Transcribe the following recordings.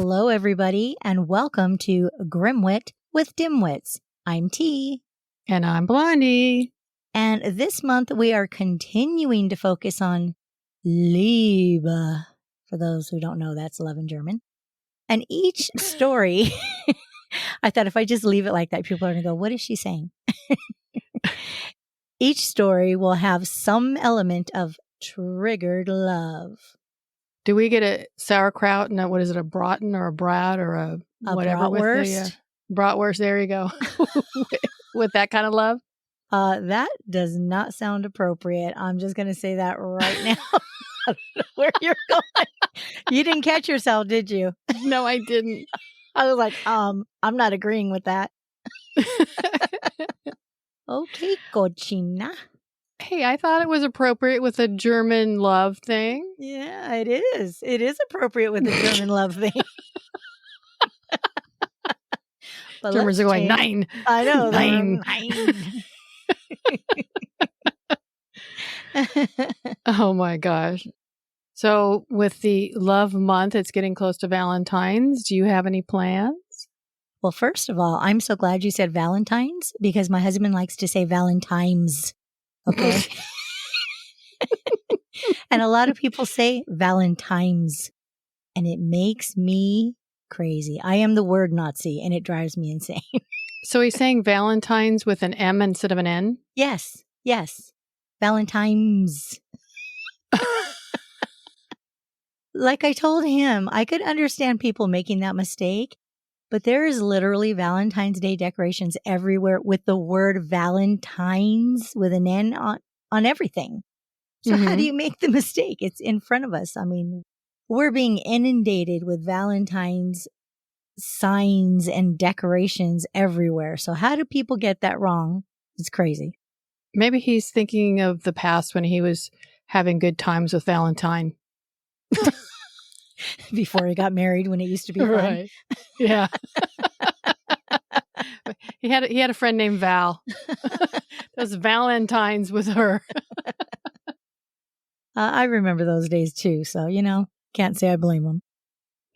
Hello, everybody, and welcome to Grimwit with Dimwits. I'm T. And I'm Blondie. And this month we are continuing to focus on Liebe. For those who don't know, that's love in German. And each story, I thought if I just leave it like that, people are going to go, what is she saying? Each story will have some element of triggered love. Do we get a sauerkraut and what is it, a braten or a brat or a whatever bratwurst? with the bratwurst? There you go. With that kind of love? That does not sound appropriate. I'm just going to say that right now. I don't know where you're going. You didn't catch yourself, did you? No, I didn't. I was like, I'm not agreeing with that. Okay, cochina. Hey, I thought it was appropriate with a German love thing. Yeah, it is. It is appropriate with the German love thing. But Germans are going, change. 9. I know. 9. 9. Oh my gosh. So with the love month, it's getting close to Valentine's. Do you have any plans? Well, first of all, I'm so glad you said Valentine's because my husband likes to say Valentine's. Okay. And a lot of people say Valentine's, and it makes me crazy. I am the word Nazi, and it drives me insane. So he's saying Valentine's with an M instead of an N? Yes. Valentine's. Like I told him, I could understand people making that mistake, but there is literally Valentine's Day decorations everywhere with the word Valentine's with an N on everything. So how do you make the mistake? It's in front of us. I mean, we're being inundated with Valentine's signs and decorations everywhere. So how do people get that wrong? It's crazy. Maybe he's thinking of the past when he was having good times with Valentine. Before he got married, when it used to be fun. Right. Yeah. He had a friend named Val. Those Valentines with her. I remember those days too. So, can't say I blame them.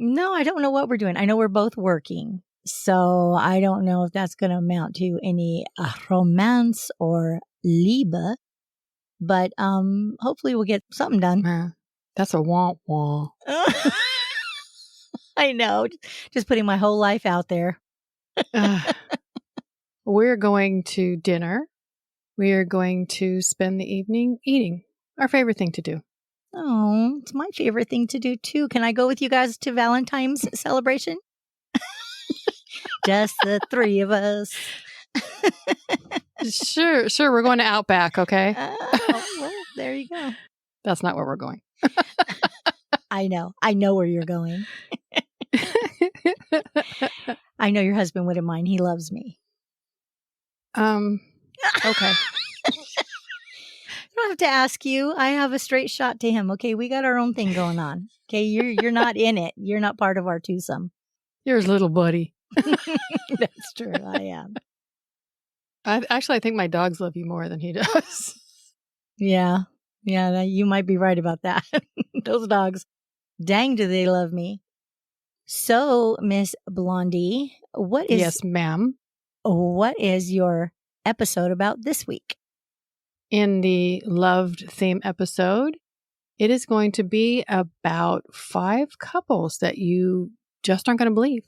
No, I don't know what we're doing. I know we're both working. So I don't know if that's going to amount to any romance or Liebe. But hopefully we'll get something done. That's a wah-wah. I know. Just putting my whole life out there. We're going to dinner. We are going to spend the evening eating. Our favorite thing to do. Oh, it's my favorite thing to do too. Can I go with you guys to Valentine's celebration? Just the three of us. Sure. We're going to Outback, okay? Well, there you go. That's not where we're going. I know where you're going. I know your husband wouldn't mind. He loves me. Okay. I don't have to ask you. I have a straight shot to him. Okay, we got our own thing going on. Okay, you're not in it. You're not part of our twosome. You're his little buddy. That's true. I am. I think my dogs love you more than he does. Yeah, you might be right about that. Those dogs, dang, do they love me. So, Miss Blondie, Yes, ma'am. What is your episode about this week? In the loved theme episode, it is going to be about 5 couples that you just aren't going to believe.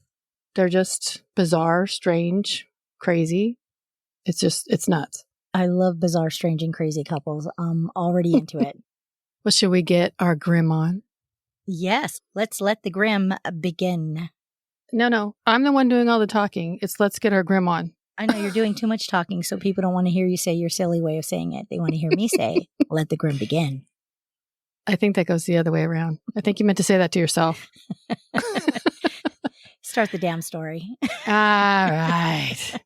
They're just bizarre, strange, crazy. It's nuts. I love bizarre, strange, and crazy couples. I'm already into it. Well, should we get our grim on? Yes, let's let the grim begin. No, I'm the one doing all the talking. Let's get our grim on. I know you're doing too much talking, so people don't want to hear you say your silly way of saying it. They want to hear me say, let the grim begin. I think that goes the other way around. I think you meant to say that to yourself. Start the damn story. All right.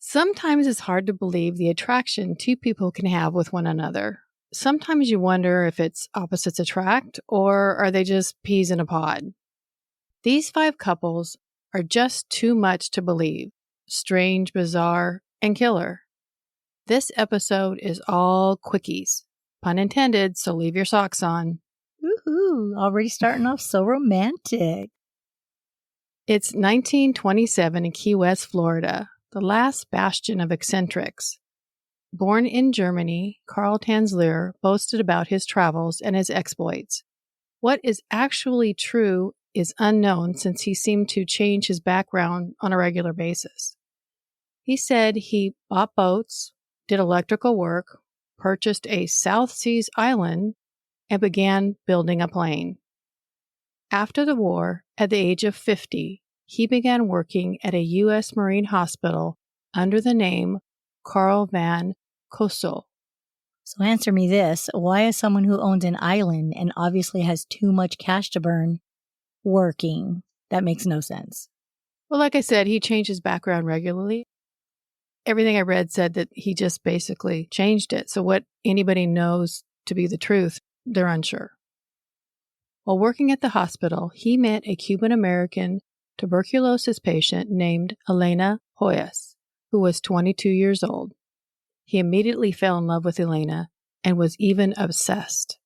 Sometimes it's hard to believe the attraction two people can have with one another. Sometimes you wonder if it's opposites attract or are they just peas in a pod? These 5 couples are just too much to believe. Strange, bizarre, and killer. This episode is all quickies. Pun intended, so leave your socks on. Woohoo! Ooh, already starting off so romantic. It's 1927 in Key West, Florida, the last bastion of eccentrics. Born in Germany, Karl Tanzler boasted about his travels and his exploits. What is actually true is unknown since he seemed to change his background on a regular basis. He said he bought boats, did electrical work, purchased a South Seas island, and began building a plane. After the war, at the age of 50, he began working at a U.S. Marine hospital under the name Karl van Kossel. So answer me this. Why is someone who owns an island and obviously has too much cash to burn working? That makes no sense. Well, like I said, he changed his background regularly. Everything I read said that he just basically changed it. So what anybody knows to be the truth, they're unsure. While working at the hospital, he met a Cuban-American tuberculosis patient named Elena Hoyas, who was 22 years old. He immediately fell in love with Elena and was even obsessed.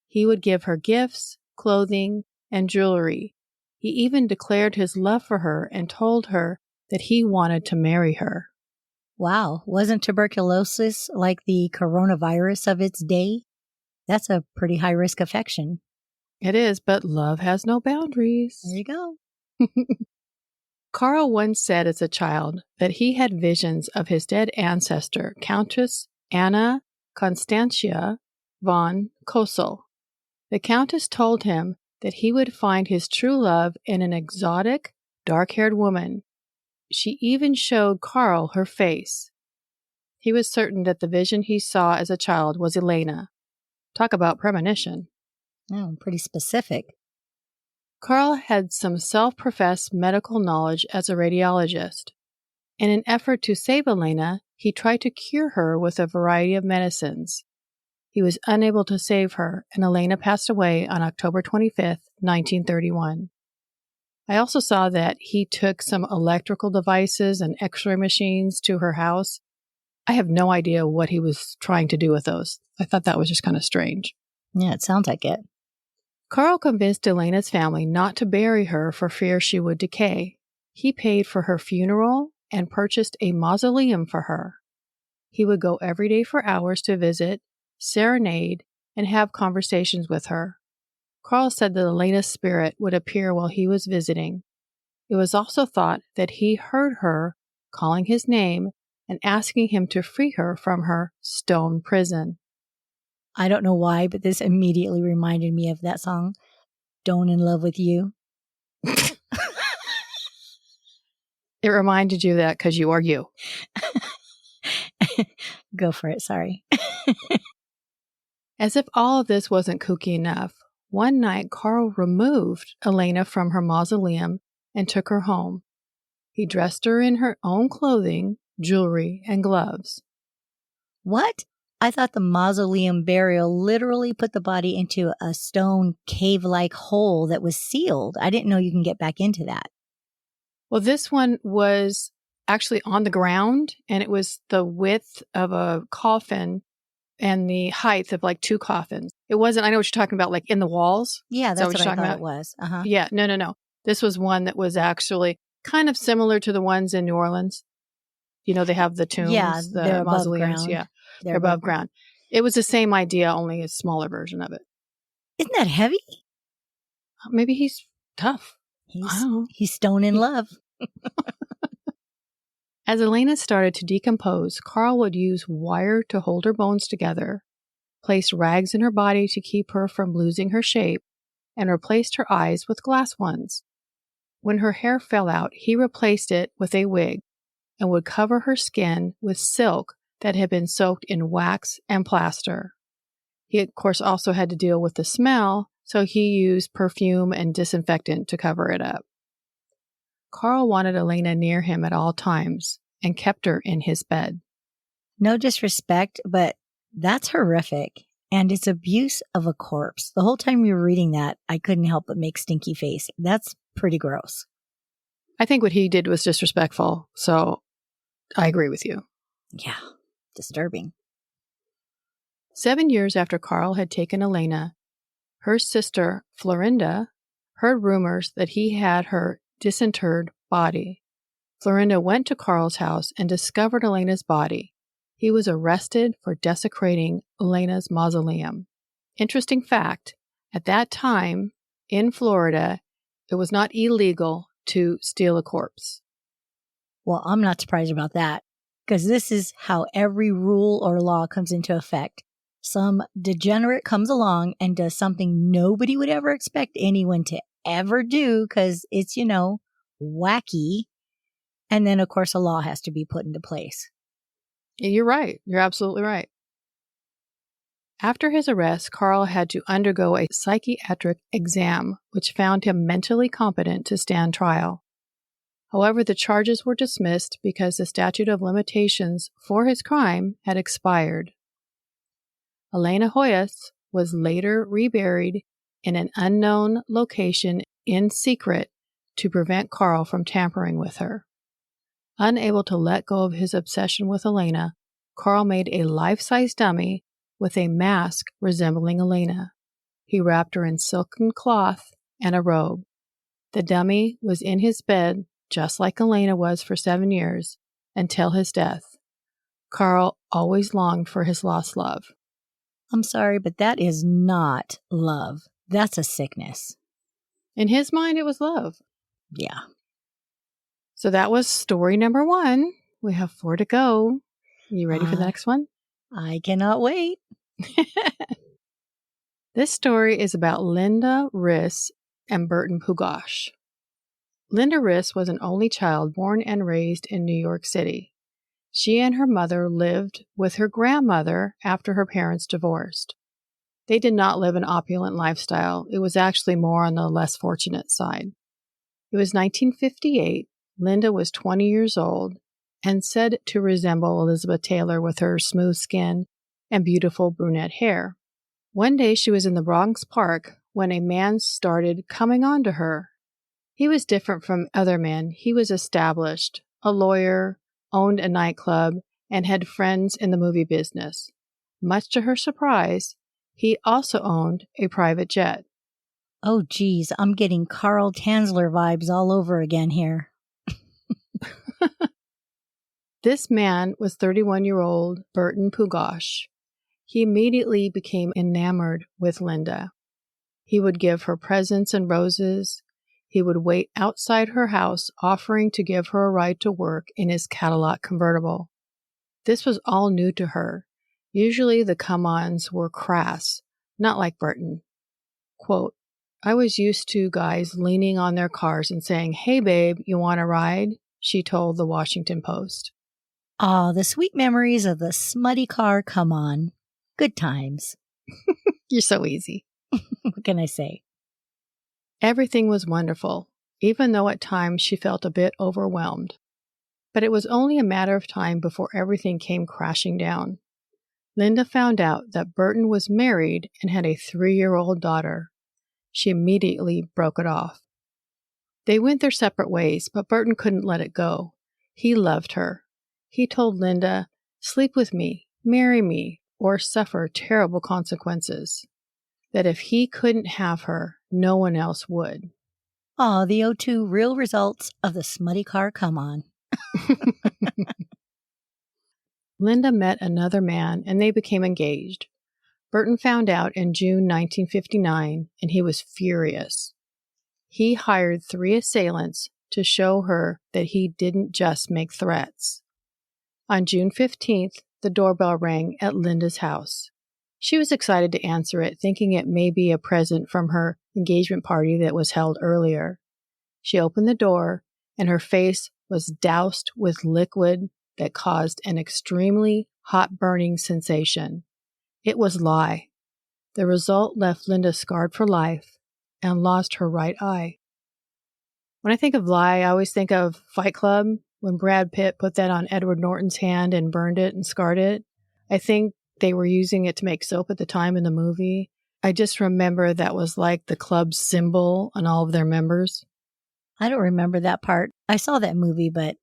He would give her gifts, clothing, and jewelry. He even declared his love for her and told her that he wanted to marry her. Wow, wasn't tuberculosis like the coronavirus of its day? That's a pretty high-risk affection. It is, but love has no boundaries. There you go. Karl once said as a child that he had visions of his dead ancestor, Countess Anna Constantia von Kossel. The Countess told him that he would find his true love in an exotic, dark-haired woman. She even showed Karl her face. He was certain that the vision he saw as a child was Elena. Talk about premonition. Oh, pretty specific. Karl had some self-professed medical knowledge as a radiologist. In an effort to save Elena, he tried to cure her with a variety of medicines. He was unable to save her, and Elena passed away on October 25th, 1931. I also saw that he took some electrical devices and x-ray machines to her house. I have no idea what he was trying to do with those. I thought that was just kind of strange. Yeah, it sounds like it. Karl convinced Elena's family not to bury her for fear she would decay. He paid for her funeral and purchased a mausoleum for her. He would go every day for hours to visit, serenade, and have conversations with her. Karl said that Elena's spirit would appear while he was visiting. It was also thought that he heard her calling his name and asking him to free her from her stone prison. I don't know why, but this immediately reminded me of that song, Don't in Love with You. It reminded you of that because you are you. Go for it, sorry. As if all of this wasn't kooky enough, one night Karl removed Elena from her mausoleum and took her home. He dressed her in her own clothing, jewelry, and gloves. What? I thought the mausoleum burial literally put the body into a stone cave-like hole that was sealed. I didn't know you can get back into that. Well, this one was actually on the ground, and it was the width of a coffin and the height of like two coffins. It wasn't, I know what you're talking about, like in the walls. Yeah, Is that that's what you're I talking thought about? it was. Uh-huh. Yeah, no. This was one that was actually kind of similar to the ones in New Orleans. You know, they have the tombs, Yeah, the they're above mausoleums. ground. Yeah, they're above ground. It was the same idea, only a smaller version of it. Isn't that heavy? Maybe he's tough. I don't know. He's stone in love. As Elena started to decompose, Karl would use wire to hold her bones together, place rags in her body to keep her from losing her shape, and replaced her eyes with glass ones. When her hair fell out, he replaced it with a wig and would cover her skin with silk that had been soaked in wax and plaster. He, of course, also had to deal with the smell, so he used perfume and disinfectant to cover it up. Karl wanted Elena near him at all times and kept her in his bed. No disrespect, but that's horrific. And it's abuse of a corpse. The whole time you were reading that, I couldn't help but make stinky face. That's pretty gross. I think what he did was disrespectful, so I agree with you. Yeah, disturbing. 7 years after Karl had taken Elena, Her sister, Florinda, heard rumors that he had her disinterred body. Florinda went to Carl's house and discovered Elena's body. He was arrested for desecrating Elena's mausoleum. Interesting fact, at that time, in Florida, it was not illegal to steal a corpse. Well, I'm not surprised about that, because this is how every rule or law comes into effect. Some degenerate comes along and does something nobody would ever expect anyone to ever do because it's, wacky. And then, of course, a law has to be put into place. You're right. You're absolutely right. After his arrest, Carl had to undergo a psychiatric exam, which found him mentally competent to stand trial. However, the charges were dismissed because the statute of limitations for his crime had expired. Elena Hoyos was later reburied in an unknown location in secret to prevent Carl from tampering with her. Unable to let go of his obsession with Elena, Carl made a life-size dummy with a mask resembling Elena. He wrapped her in silken cloth and a robe. The dummy was in his bed just like Elena was for 7 years, until his death. Carl always longed for his lost love. I'm sorry, but that is not love. That's a sickness. In his mind, it was love. Yeah. So that was story number 1. We have 4 to go. You ready for the next one? I cannot wait. This story is about Linda Riss and Burton Pugosh. Linda Riss was an only child born and raised in New York City. She and her mother lived with her grandmother after her parents divorced. They did not live an opulent lifestyle. It was actually more on the less fortunate side. It was 1958. Linda was 20 years old and said to resemble Elizabeth Taylor with her smooth skin and beautiful brunette hair. One day she was in the Bronx Park when a man started coming on to her. He was different from other men. He was established, a lawyer, owned a nightclub, and had friends in the movie business. Much to her surprise, he also owned a private jet. Oh, geez, I'm getting Carl Tanzler vibes all over again here. This man was 31-year-old Burton Pugosh. He immediately became enamored with Linda. He would give her presents and roses. He would wait outside her house, offering to give her a ride to work in his Cadillac convertible. This was all new to her. Usually the come-ons were crass, not like Burton. Quote, "I was used to guys leaning on their cars and saying, 'Hey, babe, you want a ride?'" she told the Washington Post. Ah, the sweet memories of the smutty car come on. Good times. You're so easy. What can I say? Everything was wonderful, even though at times she felt a bit overwhelmed. But it was only a matter of time before everything came crashing down. Linda found out that Burton was married and had a 3-year-old daughter. She immediately broke it off. They went their separate ways, but Burton couldn't let it go. He loved her. He told Linda, "Sleep with me, marry me, or suffer terrible consequences." That if he couldn't have her, no one else would. Ah, the O2 real results of the smutty car come on. Linda met another man and they became engaged. Burton found out in June 1959 and he was furious. He hired 3 assailants to show her that he didn't just make threats. On June 15th, the doorbell rang at Linda's house. She was excited to answer it, thinking it may be a present from her engagement party that was held earlier. She opened the door, and her face was doused with liquid that caused an extremely hot burning sensation. It was lye. The result left Linda scarred for life and lost her right eye. When I think of lye, I always think of Fight Club, when Brad Pitt put that on Edward Norton's hand and burned it and scarred it. I think they were using it to make soap at the time in the movie. I just remember that was like the club's symbol on all of their members. I don't remember that part. I saw that movie, but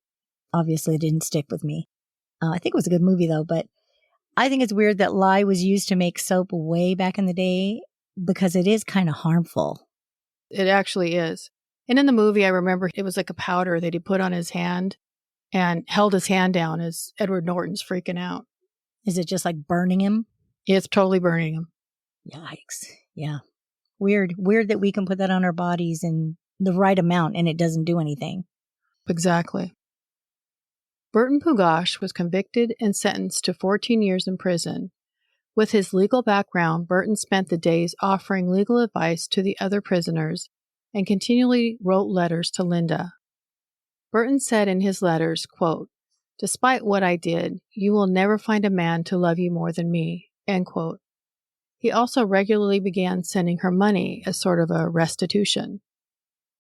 obviously it didn't stick with me. I think it was a good movie, though, but I think it's weird that lye was used to make soap way back in the day. because it is kind of harmful. It actually is. And in the movie, I remember it was like a powder that he put on his hand and held his hand down as Edward Norton's freaking out. Is it just like burning him? It's totally burning him. Yikes. Yeah. Weird that we can put that on our bodies in the right amount and it doesn't do anything. Exactly. Burton Pugash was convicted and sentenced to 14 years in prison. With his legal background, Burton spent the days offering legal advice to the other prisoners and continually wrote letters to Linda. Burton said in his letters, quote, "Despite what I did, you will never find a man to love you more than me," end quote. He also regularly began sending her money as sort of a restitution.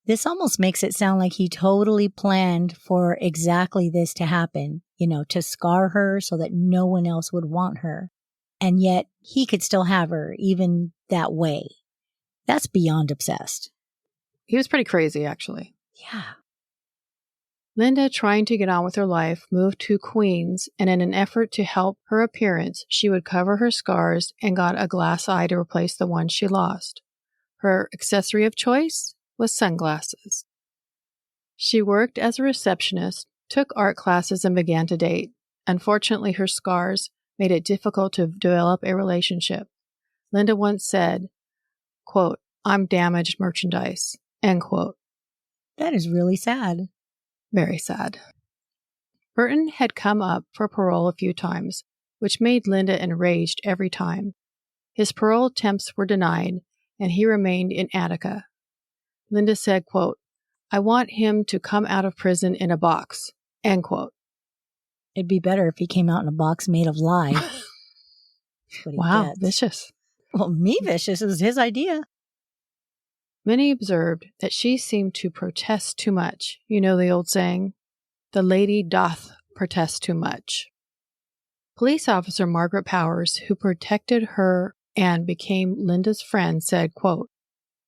This almost makes it sound like he totally planned for exactly this to happen, to scar her so that no one else would want her. And yet he could still have her even that way. That's beyond obsessed. He was pretty crazy, actually. Yeah. Linda, trying to get on with her life, moved to Queens, and in an effort to help her appearance, she would cover her scars and got a glass eye to replace the one she lost. Her accessory of choice was sunglasses. She worked as a receptionist, took art classes, and began to date. Unfortunately, her scars made it difficult to develop a relationship. Linda once said, quote, "I'm damaged merchandise," end quote. That is really sad. Very sad. Burton had come up for parole a few times, which made Linda enraged every time. His parole attempts were denied, and he remained in Attica. Linda said, quote, "I want him to come out of prison in a box," end quote. It'd be better if he came out in a box made of lye. That's what he Wow, gets. vicious. Well, me vicious. It was his idea. Many observed that she seemed to protest too much. You know the old saying, "The lady doth protest too much." Police officer Margaret Powers, who protected her and became Linda's friend, said, quote,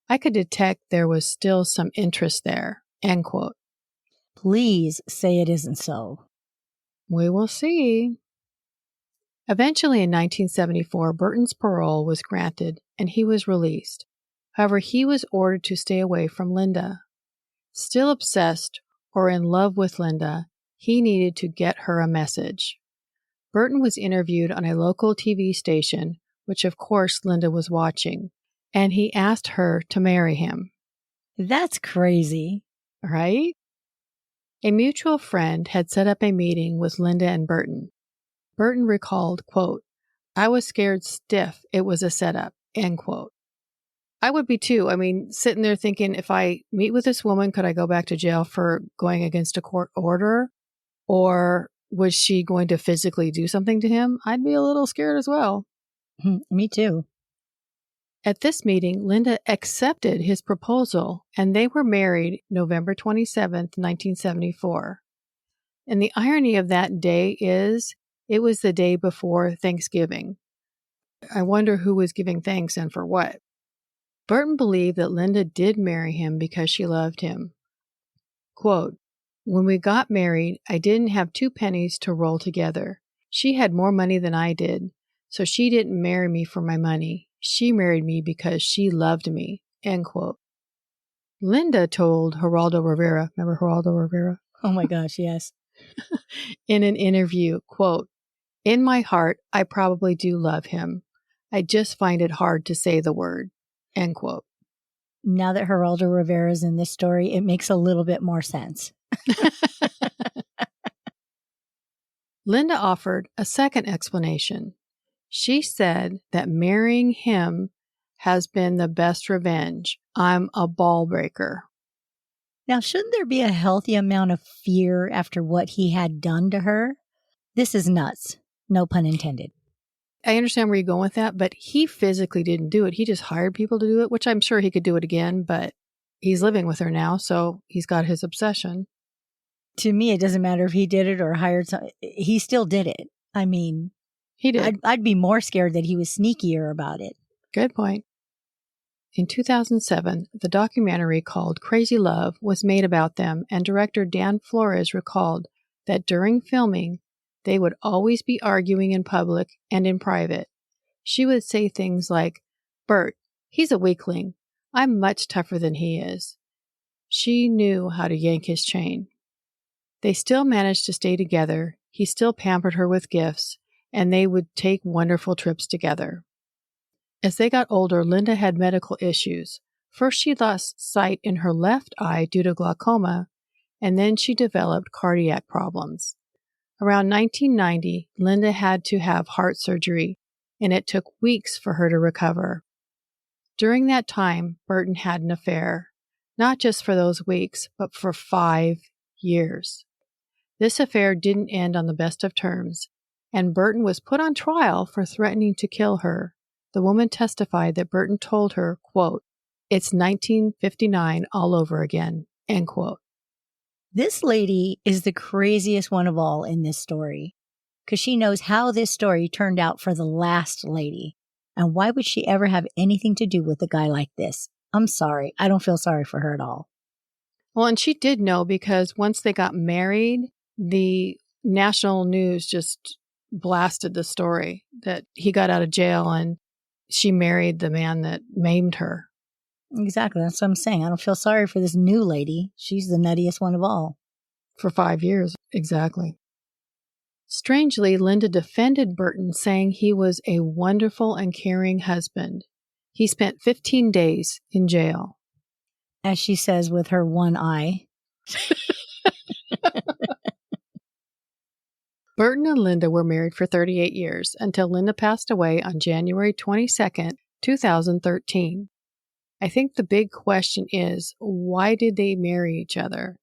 "I could detect there was still some interest there," end quote. Please say it isn't so. We will see. Eventually in 1974, Burton's parole was granted and he was released. However, he was ordered to stay away from Linda. Still obsessed or in love with Linda, he needed to get her a message. Burton was interviewed on a local TV station, which of course Linda was watching, and he asked her to marry him. That's crazy. Right? A mutual friend had set up a meeting with Linda and Burton. Burton recalled, quote, "I was scared stiff it was a setup," end quote. I would be too. I mean, sitting there thinking, if I meet with this woman, could I go back to jail for going against a court order? Or was she going to physically do something to him? I'd be a little scared as well. Me too. At this meeting, Linda accepted his proposal and they were married November 27th, 1974. And the irony of that day is it was the day before Thanksgiving. I wonder who was giving thanks and for what. Burton believed that Linda did marry him because she loved him. Quote, "When we got married, I didn't have 2 pennies to roll together. She had more money than I did, so she didn't marry me for my money. She married me because she loved me," end quote. Linda told Geraldo Rivera, remember Geraldo Rivera? Oh my gosh, yes. In an interview, quote, "In my heart, I probably do love him. I just find it hard to say the word," end quote. Now that Geraldo Rivera is in this story, it makes a little bit more sense. Linda offered a second explanation. She said that marrying him has been the best revenge. "I'm a ball breaker." Now, shouldn't there be a healthy amount of fear after what he had done to her? This is nuts. No pun intended. I understand where you're going with that, but he physically didn't do it. He just hired people to do it, which I'm sure he could do it again, but he's living with her now, so he's got his obsession. To me, it doesn't matter if he did it or hired some. He still did it. I mean, He did. I'd be more scared that he was sneakier about it. Good point. In 2007, the documentary called Crazy Love was made about them, and director Dan Flores recalled that during filming, they would always be arguing in public and in private. She would say things like, "Bert, He's a weakling. I'm much tougher than he is. She knew how to yank his chain. They still managed to stay together. He still pampered her with gifts, and they would take wonderful trips together. As they got older, Linda had medical issues. First, she lost sight in her left eye due to glaucoma, and then she developed cardiac problems. Around 1990, Linda had to have heart surgery, and it took weeks for her to recover. During that time, Burton had an affair, not just for those weeks, but for 5 years. This affair didn't end on the best of terms, and Burton was put on trial for threatening to kill her. The woman testified that Burton told her, quote, "It's 1959 all over again," end quote. This lady is the craziest one of all in this story because she knows how this story turned out for the last lady. And why would she ever have anything to do with a guy like this? I'm sorry. I don't feel sorry for her at all. Well, and she did know because once they got married, the national news just blasted the story that he got out of jail and she married the man that maimed her. Exactly. That's what I'm saying. I don't feel sorry for this new lady. She's the nuttiest one of all. For 5 years, exactly. Strangely, Linda defended Burton, saying he was a wonderful and caring husband. He spent 15 days in jail. As she says with her one eye. Burton and Linda were married for 38 years until Linda passed away on January 22nd, 2013. I think the big question is, why did they marry each other?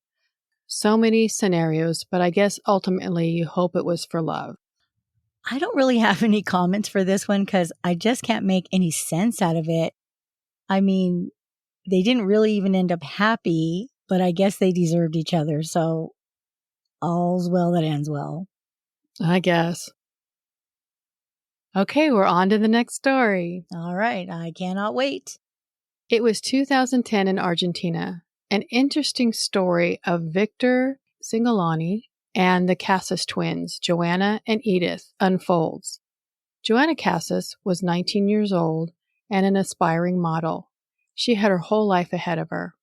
So many scenarios, but I guess ultimately you hope it was for love. I don't really have any comments for this one because I just can't make any sense out of it. I mean, they didn't really even end up happy, but I guess they deserved each other. So all's well that ends well. I guess. Okay, we're on to the next story. All right. I cannot wait. It was 2010 in Argentina. An interesting story of Victor Cingolani and the Casas twins, Joanna and Edith, unfolds. Joanna Casas was 19 years old and an aspiring model. She had her whole life ahead of her.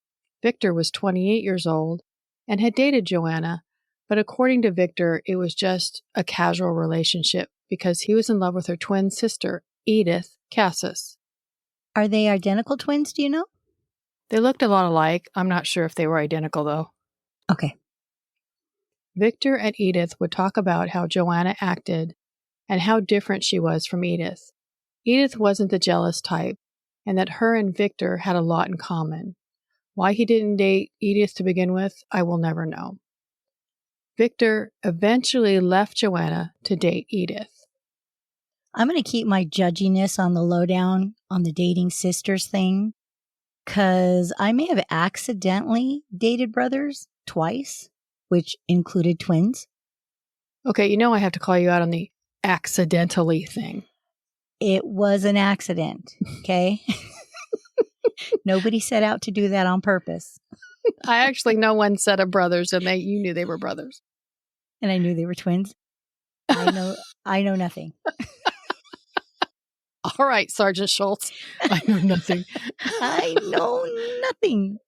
Victor was 28 years old and had dated Joanna, but according to Victor, it was just a casual relationship because he was in love with her twin sister, Edith Casas. Are they identical twins? Do you know? They looked a lot alike. I'm not sure if they were identical, though. Okay. Victor and Edith would talk about how Joanna acted and how different she was from Edith. Edith wasn't the jealous type, and that her and Victor had a lot in common. Why he didn't date Edith to begin with, I will never know. Victor eventually left Joanna to date Edith. I'm going to keep my judginess on the lowdown on the dating sisters thing because I may have accidentally dated brothers twice, which included twins. Okay, you know I have to call you out on the accidentally thing. It was an accident, okay? Nobody set out to do that on purpose. I actually know one set of brothers, and you knew they were brothers. And I knew they were twins. I know nothing. All right, Sergeant Schultz. I know nothing. I know nothing.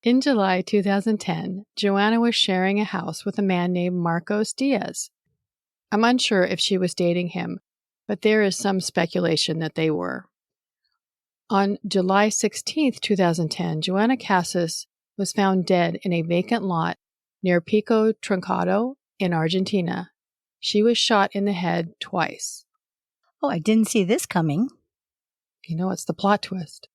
In July 2010, Joanna was sharing a house with a man named Marcos Diaz. I'm unsure if she was dating him, but there is some speculation that they were. On July 16, 2010, Joanna Casas was found dead in a vacant lot near Pico Truncado in Argentina. She was shot in the head twice. Oh, I didn't see this coming. You know, it's the plot twist.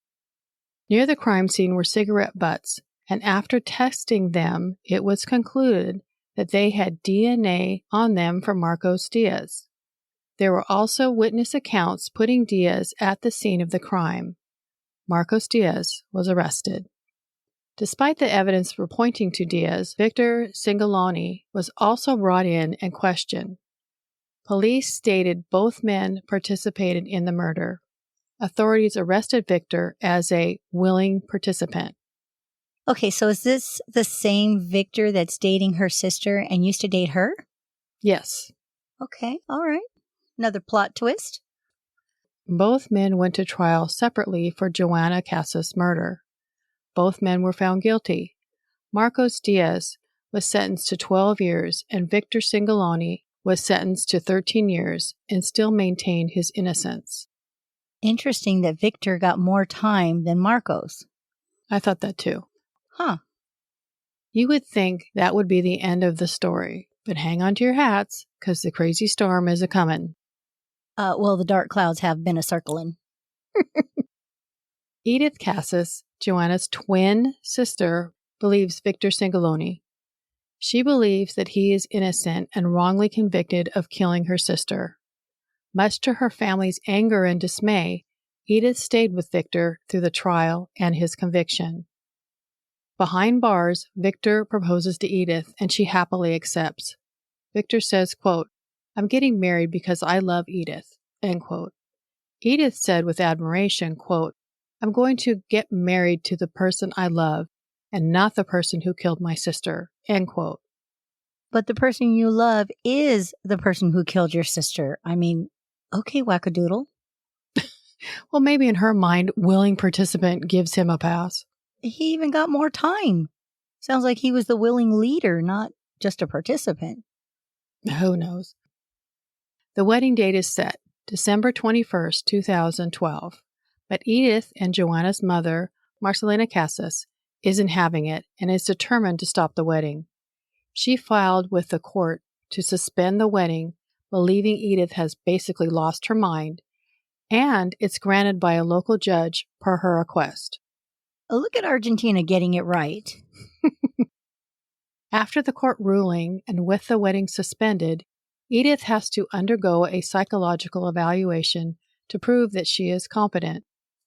Near the crime scene were cigarette butts, and after testing them, it was concluded that they had DNA on them for Marcos Diaz. There were also witness accounts putting Diaz at the scene of the crime. Marcos Diaz was arrested. Despite the evidence for pointing to Diaz, Victor Cingolani was also brought in and questioned. Police stated both men participated in the murder. Authorities arrested Victor as a willing participant. Okay, so is this the same Victor that's dating her sister and used to date her? Yes. Okay, all right. Another plot twist. Both men went to trial separately for Joanna Casas' murder. Both men were found guilty. Marcos Diaz was sentenced to 12 years, and Victor Cingolani was sentenced to 13 years and still maintained his innocence. Interesting that Victor got more time than Marcos. I thought that too. Huh. You would think that would be the end of the story, but hang on to your hats, because the crazy storm is a-coming. Well, the dark clouds have been a-circling. Edith Casas, Joanna's twin sister, believes Victor Cingolani. She believes that he is innocent and wrongly convicted of killing her sister. Much to her family's anger and dismay, Edith stayed with Victor through the trial and his conviction. Behind bars, Victor proposes to Edith, and she happily accepts. Victor says, quote, "I'm getting married because I love Edith," end quote. Edith said with admiration, quote, "I'm going to get married to the person I love and not the person who killed my sister," end quote. But the person you love is the person who killed your sister. I mean, okay, wackadoodle. Well, maybe in her mind, willing participant gives him a pass. He even got more time. Sounds like he was the willing leader, not just a participant. Who knows? The wedding date is set, December 21st, 2012. But Edith and Joanna's mother, Marcelina Casas, isn't having it and is determined to stop the wedding. She filed with the court to suspend the wedding, believing Edith has basically lost her mind, and it's granted by a local judge per her request. Look at Argentina getting it right. After the court ruling and with the wedding suspended, Edith has to undergo a psychological evaluation to prove that she is competent.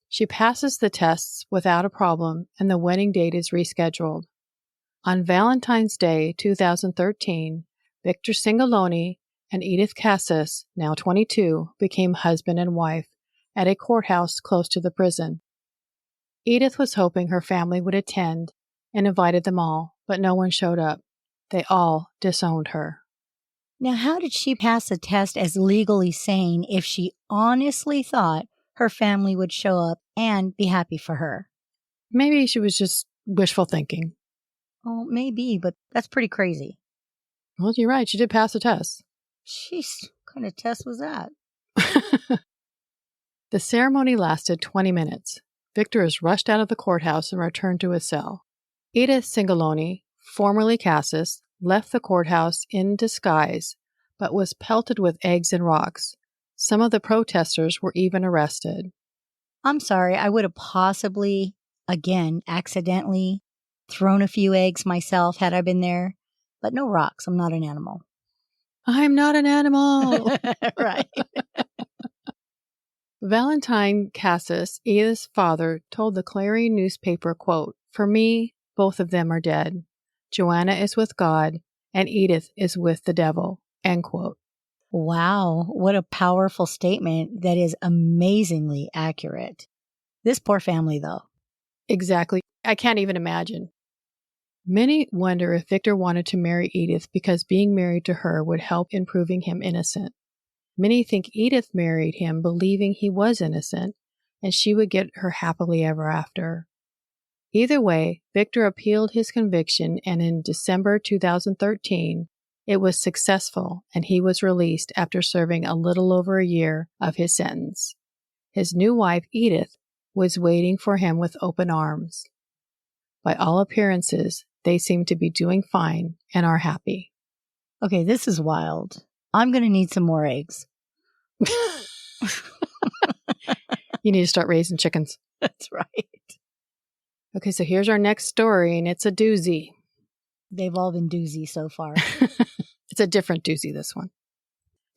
She passes the tests without a problem, and the wedding date is rescheduled. On Valentine's Day 2013, Victor Cingolani and Edith Casas, now 22, became husband and wife at a courthouse close to the prison. Edith was hoping her family would attend and invited them all, but no one showed up. They all disowned her. Now, how did she pass a test as legally sane if she honestly thought her family would show up and be happy for her? Maybe she was just wishful thinking. Oh, maybe, but that's pretty crazy. Well, you're right. She did pass the test. Jeez, what kind of test was that? The ceremony lasted 20 minutes. Victor is rushed out of the courthouse and returned to his cell. Edith Cingolani, formerly Casas, left the courthouse in disguise, but was pelted with eggs and rocks. Some of the protesters were even arrested. I'm sorry, I would have possibly, again, accidentally thrown a few eggs myself had I been there, but no rocks. I'm not an animal. I'm not an animal. Right. Valentine Casas, Edith's father, told the Clarion newspaper, quote, "For me, both of them are dead. Joanna is with God, and Edith is with the devil," end quote. Wow, what a powerful statement that is amazingly accurate. This poor family, though. Exactly. I can't even imagine. Many wonder if Victor wanted to marry Edith because being married to her would help in proving him innocent. Many think Edith married him believing he was innocent, and she would get her happily ever after. Either way, Victor appealed his conviction, and in December 2013, it was successful, and he was released after serving a little over a year of his sentence. His new wife, Edith, was waiting for him with open arms. By all appearances, they seem to be doing fine and are happy. Okay, this is wild. I'm going to need some more eggs. You need to start raising chickens. That's right. Okay, so here's our next story, and it's a doozy. They've all been doozy so far. It's a different doozy, this one.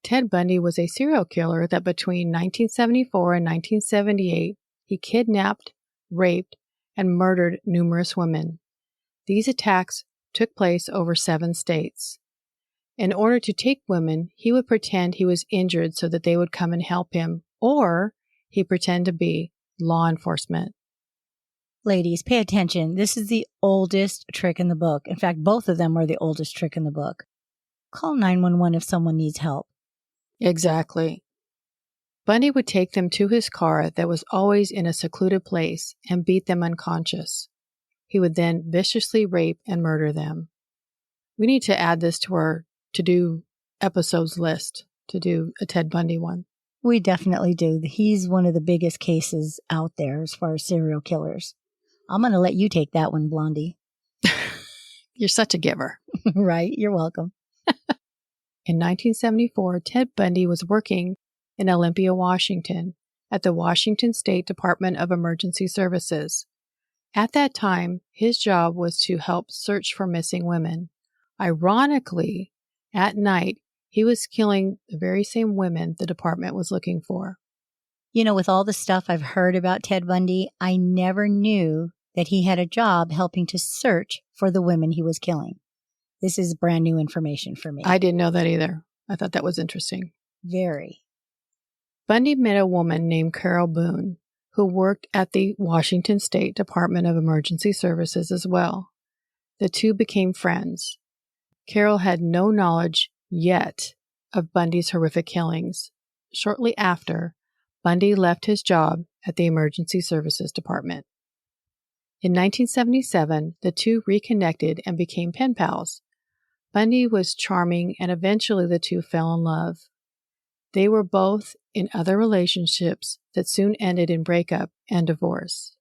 Ted Bundy was a serial killer that between 1974 and 1978, he kidnapped, raped, and murdered numerous women. These attacks took place over 7 states. In order to take women, he would pretend he was injured so that they would come and help him, or he'd pretend to be law enforcement. Ladies, pay attention. This is the oldest trick in the book. In fact, both of them are the oldest trick in the book. Call 911 if someone needs help. Exactly. Bundy would take them to his car that was always in a secluded place and beat them unconscious. He would then viciously rape and murder them. We need to add this to our to-do episodes list, to do a Ted Bundy one. We definitely do. He's one of the biggest cases out there as far as serial killers. I'm going to let you take that one, Blondie. You're such a giver. Right? You're welcome. In 1974, Ted Bundy was working in Olympia, Washington, at the Washington State Department of Emergency Services. At that time, his job was to help search for missing women. Ironically, at night, he was killing the very same women the department was looking for. You know, with all the stuff I've heard about Ted Bundy, I never knew that he had a job helping to search for the women he was killing. This is brand new information for me. I didn't know that either. I thought that was interesting. Very. Bundy met a woman named Carol Boone, who worked at the Washington State Department of Emergency Services as well. The two became friends. Carol had no knowledge yet of Bundy's horrific killings. Shortly after, Bundy left his job at the Emergency Services Department. In 1977, the two reconnected and became pen pals. Bundy was charming, and eventually the two fell in love. They were both in other relationships that soon ended in breakup and divorce.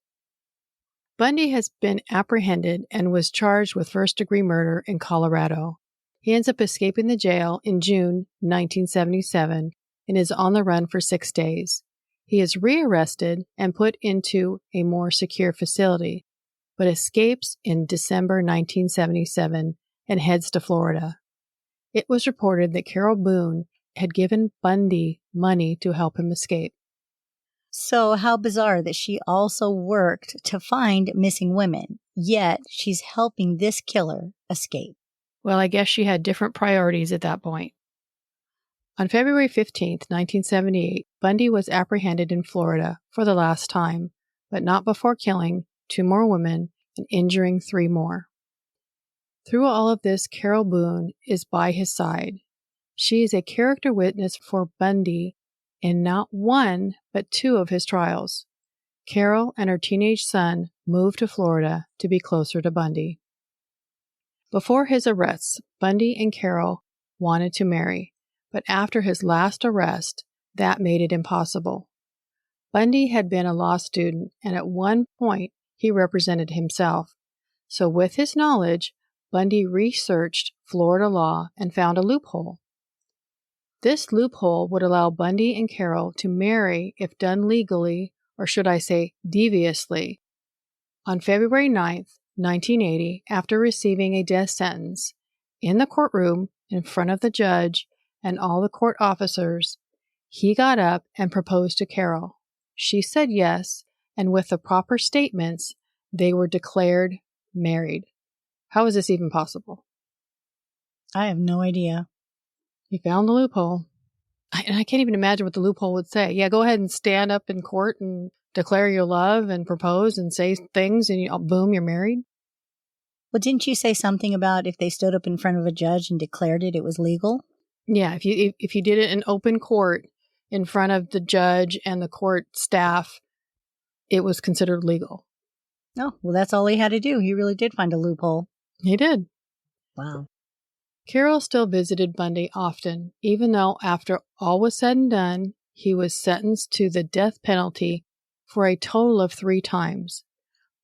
Bundy has been apprehended and was charged with first-degree murder in Colorado. He ends up escaping the jail in June 1977 and is on the run for 6 days. He is rearrested and put into a more secure facility, but escapes in December 1977 and heads to Florida. It was reported that Carol Boone had given Bundy money to help him escape. So how bizarre that she also worked to find missing women, yet she's helping this killer escape. Well, I guess she had different priorities at that point. On February 15, 1978, Bundy was apprehended in Florida for the last time, but not before killing 2 more women and injuring 3 more. Through all of this, Carol Boone is by his side. She is a character witness for Bundy in not 1, but 2 of his trials. Carol and her teenage son moved to Florida to be closer to Bundy. Before his arrests, Bundy and Carol wanted to marry, but after his last arrest, that made it impossible. Bundy had been a law student, and at one point he represented himself. So with his knowledge, Bundy researched Florida law and found a loophole. This loophole would allow Bundy and Carol to marry if done legally, or should I say deviously. On February 9th, 1980, after receiving a death sentence, in the courtroom, in front of the judge and all the court officers, he got up and proposed to Carol. She said yes, and with the proper statements, they were declared married. How is this even possible? I have no idea. He found the loophole. I can't even imagine what the loophole would say. Yeah, go ahead and stand up in court and declare your love and propose and say things and boom, you're married. Well, didn't you say something about if they stood up in front of a judge and declared it was legal? Yeah, if you did it in open court in front of the judge and the court staff, it was considered legal. Oh, well, that's all he had to do. He really did find a loophole. He did. Wow. Carol still visited Bundy often, even though after all was said and done, he was sentenced to the death penalty for a total of 3 times.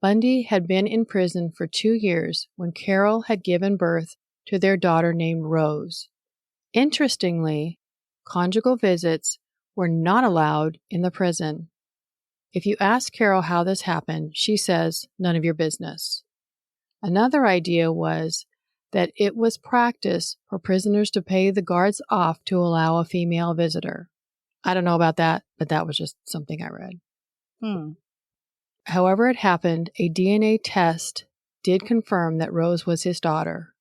Bundy had been in prison for 2 years when Carol had given birth to their daughter named Rose. Interestingly, conjugal visits were not allowed in the prison. If you ask Carol how this happened, she says, none of your business. Another idea was that it was practice for prisoners to pay the guards off to allow a female visitor. I don't know about that, but that was just something I read. However it happened, a DNA test did confirm that Rose was his daughter.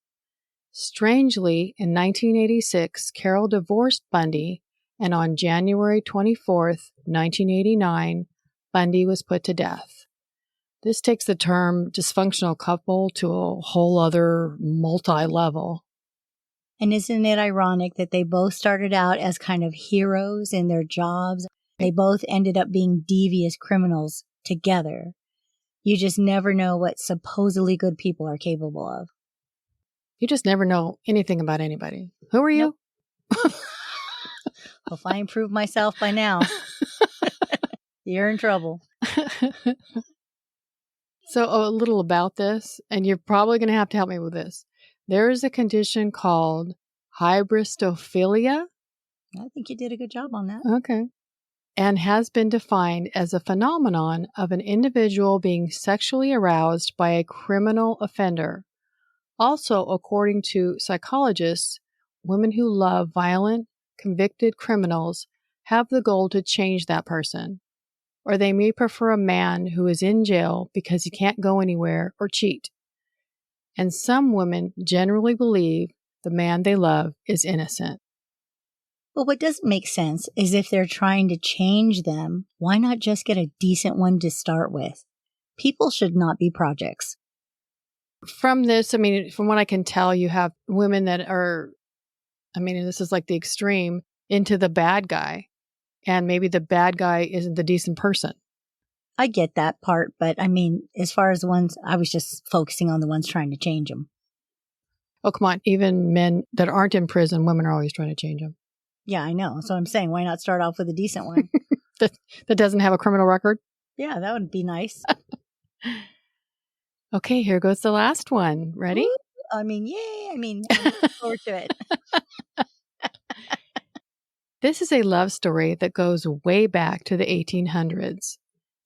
Strangely, in 1986, Carol divorced Bundy, and on January 24th, 1989, Bundy was put to death. This takes the term dysfunctional couple to a whole other multi-level. And isn't it ironic that they both started out as kind of heroes in their jobs? They both ended up being devious criminals together. You just never know what supposedly good people are capable of. You just never know anything about anybody. Who are you? Nope. Well, if I improve myself by now, you're in trouble. So a little about this, and you're probably going to have to help me with this. There is a condition called hybristophilia. I think you did a good job on that. Okay. And has been defined as a phenomenon of an individual being sexually aroused by a criminal offender. Also, according to psychologists, women who love violent, convicted criminals have the goal to change that person, or they may prefer a man who is in jail because he can't go anywhere or cheat. And some women generally believe the man they love is innocent. But what doesn't make sense is if they're trying to change them, why not just get a decent one to start with? People should not be projects. From this, I mean, from what I can tell, you have women that are, I mean, this is like the extreme, into the bad guy. And maybe the bad guy isn't the decent person. I get that part, but I mean, as far as the ones, I was just focusing on the ones trying to change them. Oh, come on. Even men that aren't in prison, women are always trying to change them. Yeah, I know. So I'm saying, why not start off with a decent one? that doesn't have a criminal record? Yeah, that would be nice. Okay, here goes the last one. Ready? Woo! I mean, yay. I mean, I'm looking forward to it. This is a love story that goes way back to the 1800s.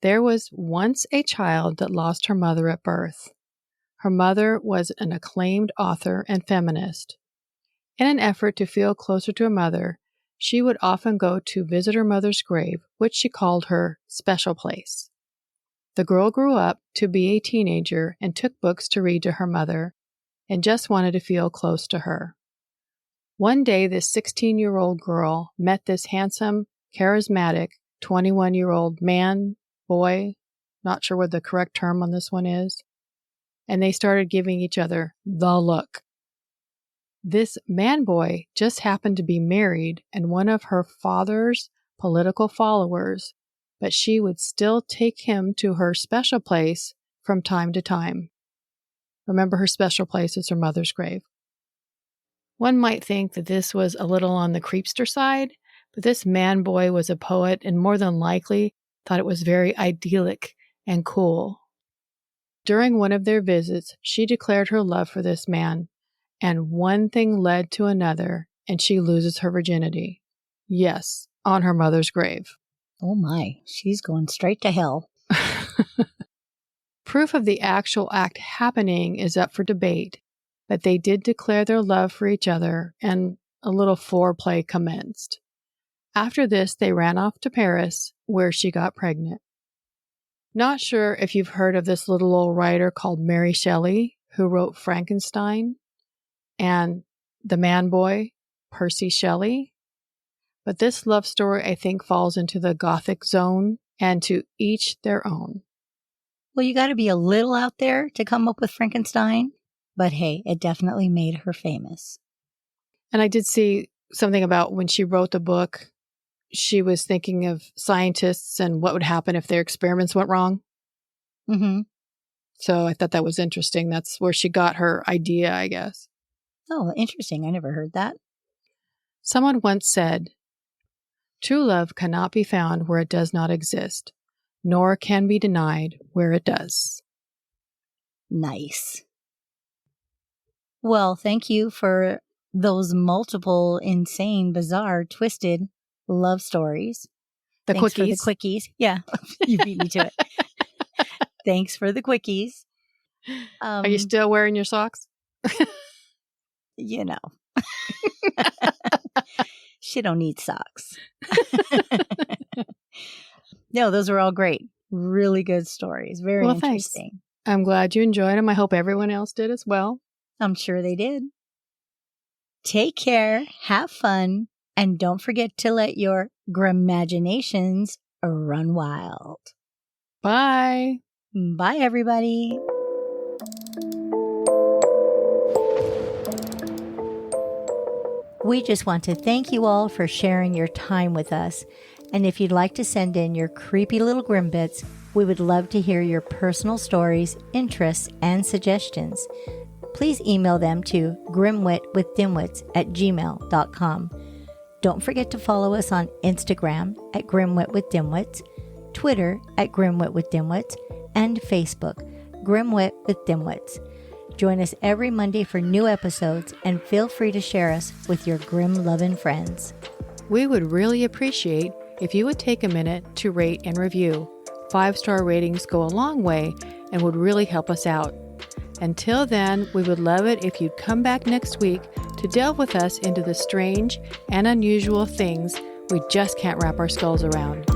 There was once a child that lost her mother at birth. Her mother was an acclaimed author and feminist. In an effort to feel closer to her mother, she would often go to visit her mother's grave, which she called her special place. The girl grew up to be a teenager and took books to read to her mother and just wanted to feel close to her. One day, this 16-year-old girl met this handsome, charismatic 21-year-old man, boy, not sure what the correct term on this one is, and they started giving each other the look. This man-boy just happened to be married and one of her father's political followers, but she would still take him to her special place from time to time. Remember, her special place is her mother's grave. One might think that this was a little on the creepster side, but this man-boy was a poet and more than likely thought it was very idyllic and cool. During one of their visits, she declared her love for this man, and one thing led to another, and she loses her virginity. Yes, on her mother's grave. Oh my, she's going straight to hell. Proof of the actual act happening is up for debate, but they did declare their love for each other, and a little foreplay commenced. After this, they ran off to Paris, where she got pregnant. Not sure if you've heard of this little old writer called Mary Shelley, who wrote Frankenstein and the man-boy, Percy Shelley. But this love story, I think, falls into the Gothic zone, and to each their own. Well, you got to be a little out there to come up with Frankenstein, but hey, it definitely made her famous. And I did see something about when she wrote the book, she was thinking of scientists and what would happen if their experiments went wrong. Mm-hmm. So I thought that was interesting. That's where she got her idea, I guess. Oh, interesting. I never heard that. Someone once said, "True love cannot be found where it does not exist, nor can be denied where it does." Nice. Well, thank you for those multiple, insane, bizarre, twisted love stories. Thanks quickies. for the quickies. Yeah, you beat me to it. Thanks for the quickies. Are you still wearing your socks? You know. She don't need socks. No, those were all great. Really good stories. Very interesting. Thanks. I'm glad you enjoyed them. I hope everyone else did as well. I'm sure they did. Take care, have fun, and don't forget to let your gramaginations run wild. Bye. Bye, everybody. We just want to thank you all for sharing your time with us. And if you'd like to send in your creepy little grim bits, we would love to hear your personal stories, interests, and suggestions. Please email them to grimwitwithdimwits@gmail.com. Don't forget to follow us on Instagram at grimwitwithdimwits, Twitter at grimwitwithdimwits, and Facebook, Grimwit with Dimwits. Join us every Monday for new episodes, and feel free to share us with your grim-loving friends. We would really appreciate if you would take a minute to rate and review. 5-star ratings go a long way and would really help us out. Until then, we would love it if you'd come back next week to delve with us into the strange and unusual things we just can't wrap our skulls around.